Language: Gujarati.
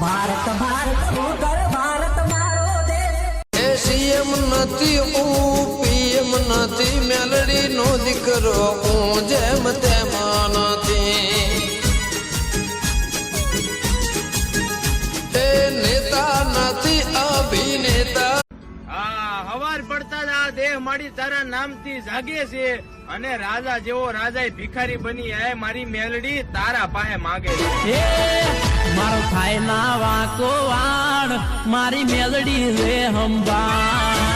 ભારત ભારત શું કર ભારત મારો દેશ. એ સીએમ નથી હું પીએમ નથી, મેલડી નો દીકરો હું જેમ તેમ નથી. એ નેતા નથી અભિનેતા. હવાર પડતા જ આ દેહ મારી તારા નામથી જાગે છે અને રાજા જેવો રાજા ભિખારી બની આય મારી મેલડી તારા પાસે માગે છે. મારો થાય ના વાકો વાણ મારી મેલડી રે હંબા.